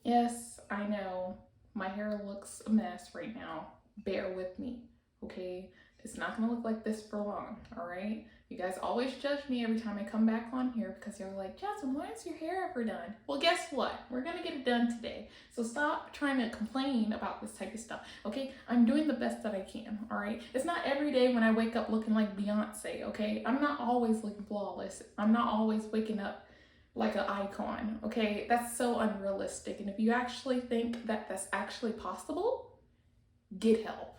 Yes, I know my hair looks a mess right now. Bear with me, okay? It's not gonna look like this for long, all right? You guys always judge me every time I come back on here because you're like, Jasmine, why is your hair ever done? Well, guess what? We're gonna get it done today. So stop trying to complain about this type of stuff, okay? I'm doing the best that I can, all right? It's not every day when I wake up looking like Beyonce, okay? I'm not always looking flawless. I'm not always waking up like an icon, okay? That's so unrealistic. And if you actually think that that's actually possible, get help.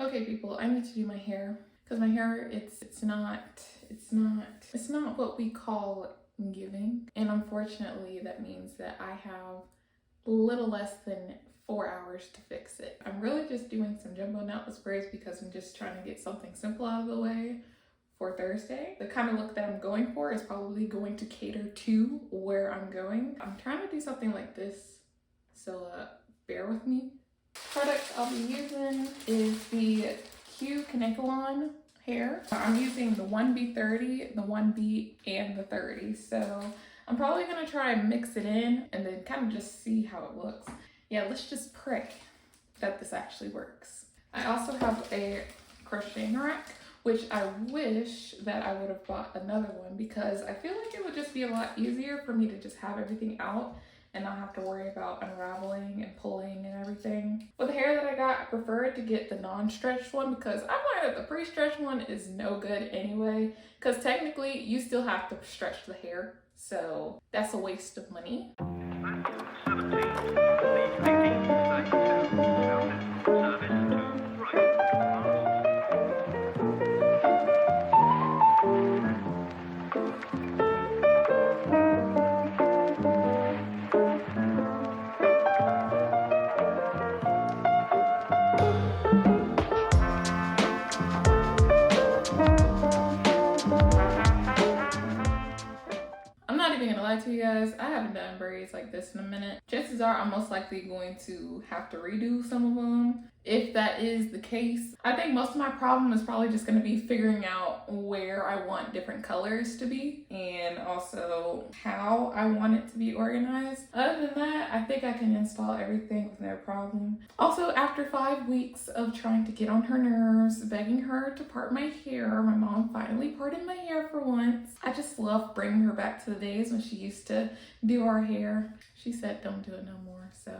Okay, people, I need to do my hair because my hair, it's not what we call giving. And unfortunately, that means that I have a little less than 4 hours to fix it. I'm really just doing some jumbo knotless braids because I'm just trying to get something simple out of the way for Thursday. The kind of look that I'm going for is probably going to cater to where I'm going. I'm trying to do something like this, so bear with me. Product I'll be using is the KNOTLESS hair. I'm using the 1B30, the 1B, and the 30. So I'm probably gonna try and mix it in and then kind of just see how it looks. Yeah, let's just pray that this actually works. I also have a crocheting rack, which I wish that I would have bought another one because I feel like it would just be a lot easier for me to just have everything out and not have to worry about unraveling and pulling and everything. For the hair that I got, I preferred to get the non-stretched one because I learned that the pre-stretched one is no good anyway, because technically you still have to stretch the hair, so that's a waste of money. To you guys, I haven't done braids like this in a minute. Chances are I'm most likely going to have to redo some of them. If that is the case, I think most of my problem is probably just going to be figuring out where I want different colors to be and also how I want it to be organized. Other than that, I think I can install everything with no problem. Also, after 5 weeks of trying to get on her nerves, begging her to part my hair, my mom finally parted my hair for once. I just love bringing her back to the days when she used to do our hair. She said don't do it no more, so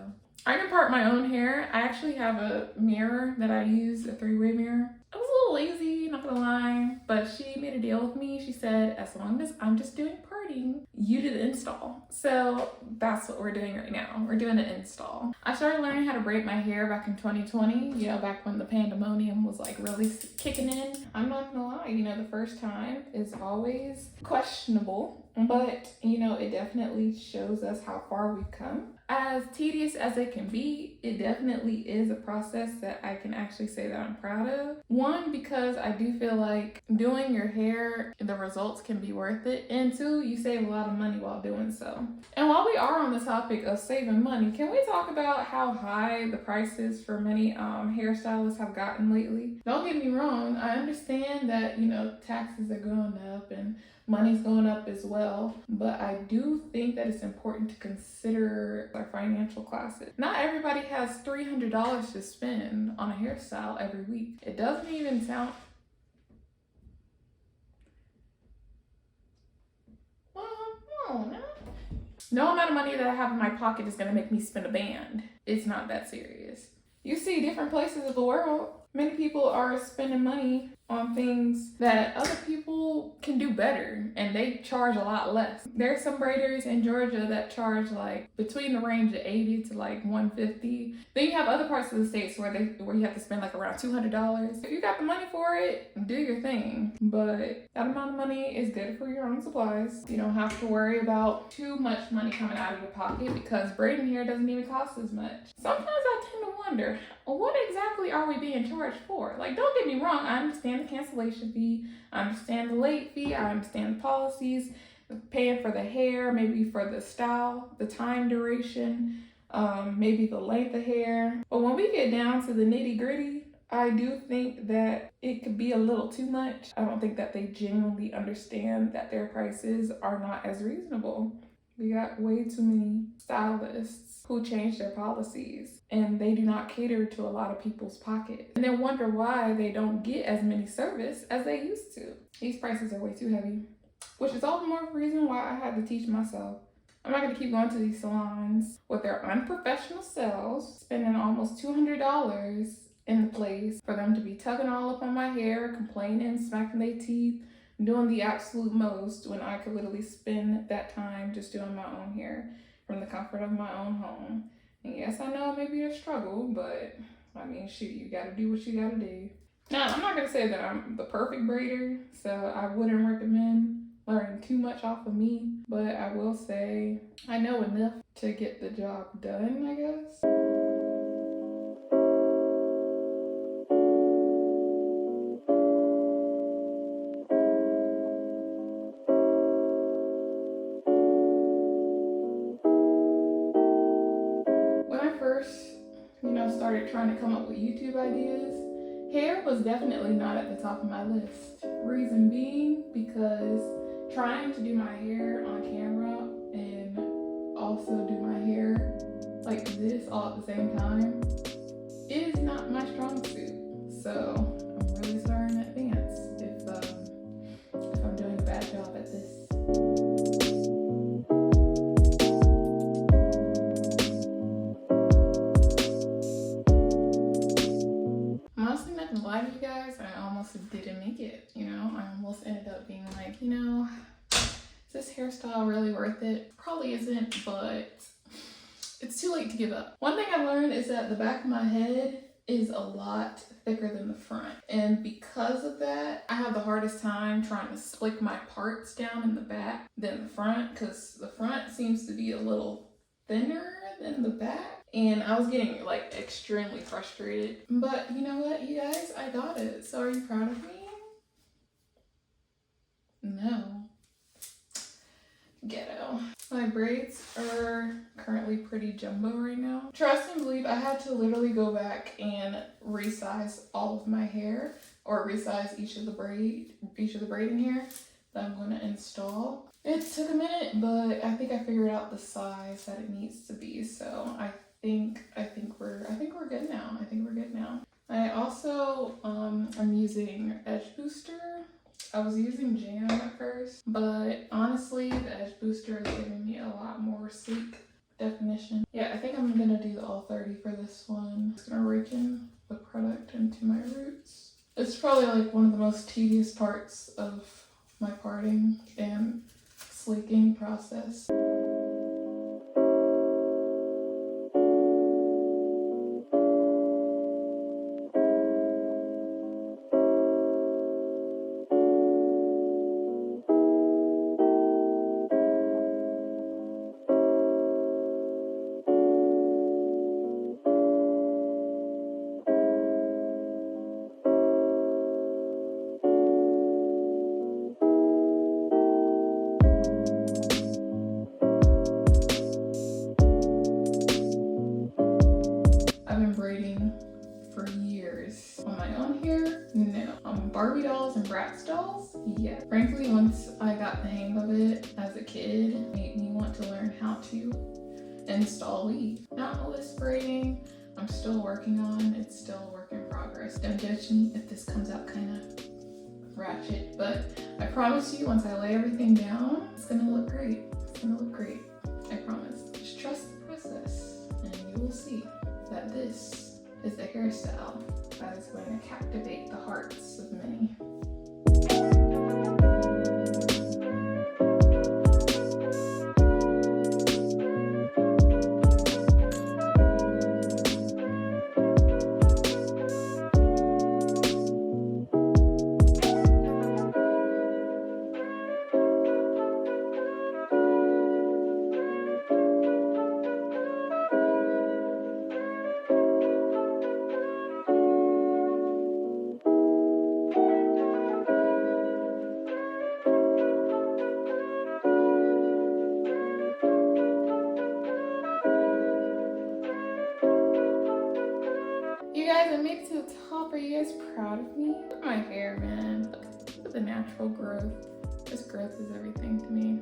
I can part my own hair. I actually have a mirror that I use, a 3-way mirror. I was a little lazy, not gonna lie, but she made a deal with me. She said, as long as I'm just doing parting, you do the install. So that's what we're doing right now. We're doing an install. I started learning how to braid my hair back in 2020, you know, back when the pandemonium was like really kicking in. I'm not gonna lie, you know, the first time is always questionable, but you know, it definitely shows us how far we've come. As tedious as it can be, it definitely is a process that I can actually say that I'm proud of. One, because I do feel like doing your hair, the results can be worth it. And two, you save a lot of money while doing so. And while we are on the topic of saving money, can we talk about how high the prices for many hairstylists have gotten lately? Don't get me wrong, I understand that, you know, taxes are going up and money's going up as well, but I do think that it's important to consider our financial classes. Not everybody has $300 to spend on a hairstyle every week. It doesn't even sound... No amount of money that I have in my pocket is gonna make me spend a band. It's not that serious. You see different places of the world, many people are spending money on things that other people can do better and they charge a lot less. There's some braiders in Georgia that charge like between the range of 80 to like 150. Then you have other parts of the states where you have to spend like around $200. If you got the money for it, do your thing. But that amount of money is good for your own supplies. You don't have to worry about too much money coming out of your pocket because braiding hair doesn't even cost as much. Sometimes I tend to wonder, what exactly are we being charged for? Like, don't get me wrong, I understand the cancellation fee, I understand the late fee, I understand the policies, paying for the hair, maybe for the style, the time duration, maybe the length of hair. But when we get down to the nitty gritty, I do think that it could be a little too much. I don't think that they genuinely understand that their prices are not as reasonable. We got way too many stylists who change their policies, and they do not cater to a lot of people's pockets. And then wonder why they don't get as many service as they used to. These prices are way too heavy, which is all the more reason why I had to teach myself. I'm not gonna keep going to these salons with their unprofessional selves, spending almost $200 in the place for them to be tugging all up on my hair, complaining, smacking their teeth, doing the absolute most when I could literally spend that time just doing my own hair from the comfort of my own home. And yes, I know it may be a struggle, but I mean, shoot, you gotta do what you gotta do. Now, I'm not gonna say that I'm the perfect braider, so I wouldn't recommend learning too much off of me, but I will say I know enough to get the job done, I guess. When I first, started trying to come up with YouTube ideas, hair was definitely not at the top of my list. Reason being because trying to do my hair on camera and also do my hair like this all at the same time is not my strong suit. So I'm really sorry in advance if I'm doing a bad job at this. I'm honestly not gonna lie to you guys, I almost didn't make it, I almost ended up being like, is this hairstyle really worth it? Probably isn't, but it's too late to give up. One thing I learned is that the back of my head is a lot thicker than the front. And because of that, I have the hardest time trying to slick my parts down in the back than the front, because the front seems to be a little thinner than the back. And I was getting like extremely frustrated. But you know what, you guys, I got it. So are you proud of me? No. Ghetto. My braids are currently pretty jumbo right now. Trust and believe, I had to literally go back and resize all of my hair, or resize each of the braiding hair that I'm going to install. It took a minute, but I think I figured out the size that it needs to be. So I think we're good now. I think we're good now. I also I'm using Edge Booster. I was using Jam at first, but honestly, the Edge Booster is giving me a lot more sleek definition. Yeah, I think I'm gonna do the all 30 for this one. It's gonna rake in the product into my roots. It's probably like one of the most tedious parts of my parting and sleeking process. Barbie dolls and Bratz dolls? Yeah. Frankly, once I got the hang of it as a kid, it made me want to learn how to install weave. Knotless braiding, I'm still working on. It's still a work in progress. Don't judge me if this comes out kind of ratchet, but I promise you, once I lay everything down, it's gonna look great. It's gonna look great. I promise. Just trust the process, and you will see that this is the hairstyle that is going to captivate the hearts of many. You guys, I made it to the top. Are you guys proud of me? Look at my hair, man. Look at the natural growth. This growth is everything to me.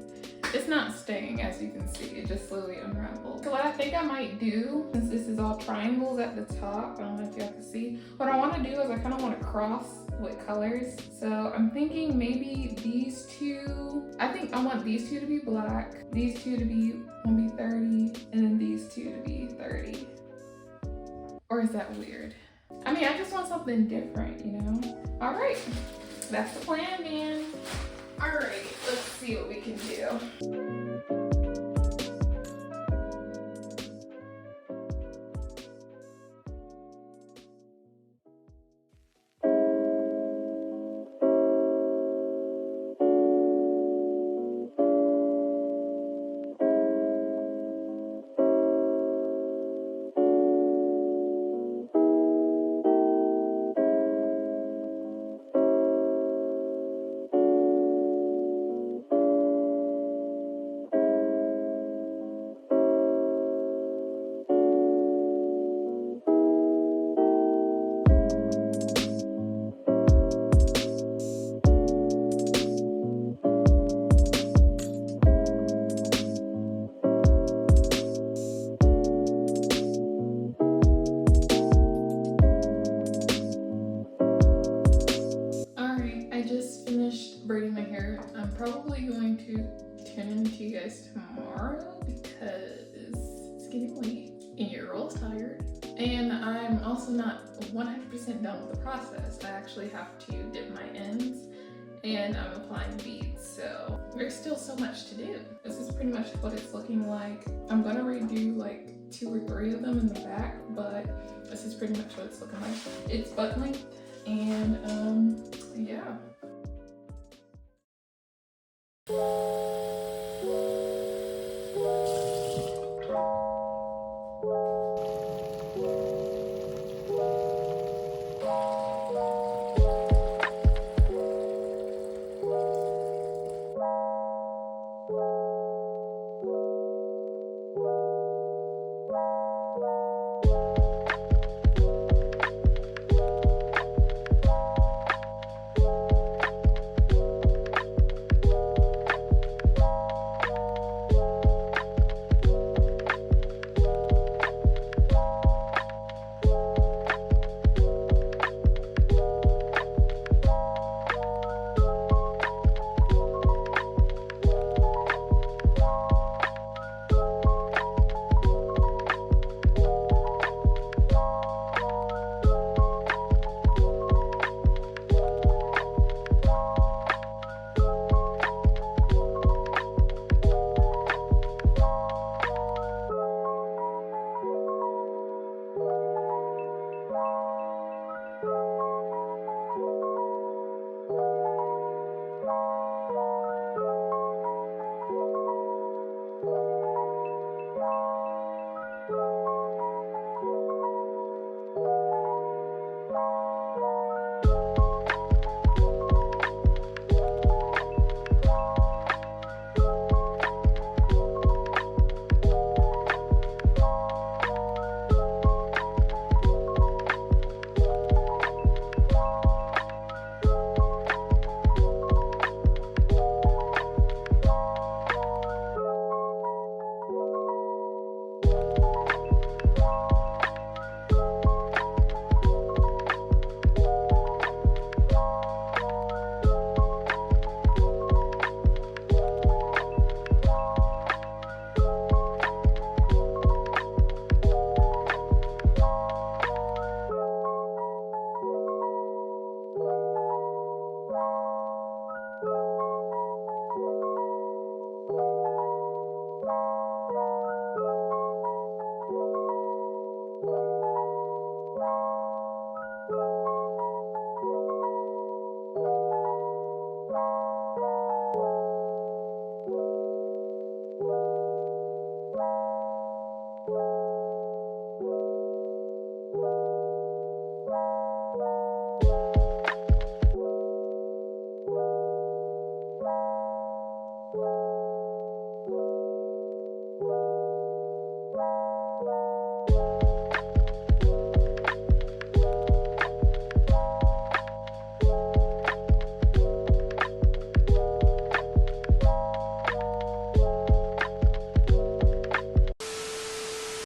It's not staying, as you can see, it just slowly unravels. So what I think I might do, since this is all triangles at the top, I don't know if you have to see, what I want to do is I kind of want to cross with colors. So I'm thinking maybe these two, I think I want these two to be black, these two to be 30, and then these two to be 30. Or is that weird? I mean, I just want something different, you know? All right, that's the plan, man. All right, let's see what we can do. Braiding my hair. I'm probably going to tune in to you guys tomorrow because it's getting late and you're all tired. And I'm also not 100% done with the process. I actually have to dip my ends and I'm applying beads, so there's still so much to do. This is pretty much what it's looking like. I'm gonna redo like 2 or 3 of them in the back, but this is pretty much what it's looking like. It's butt length and yeah.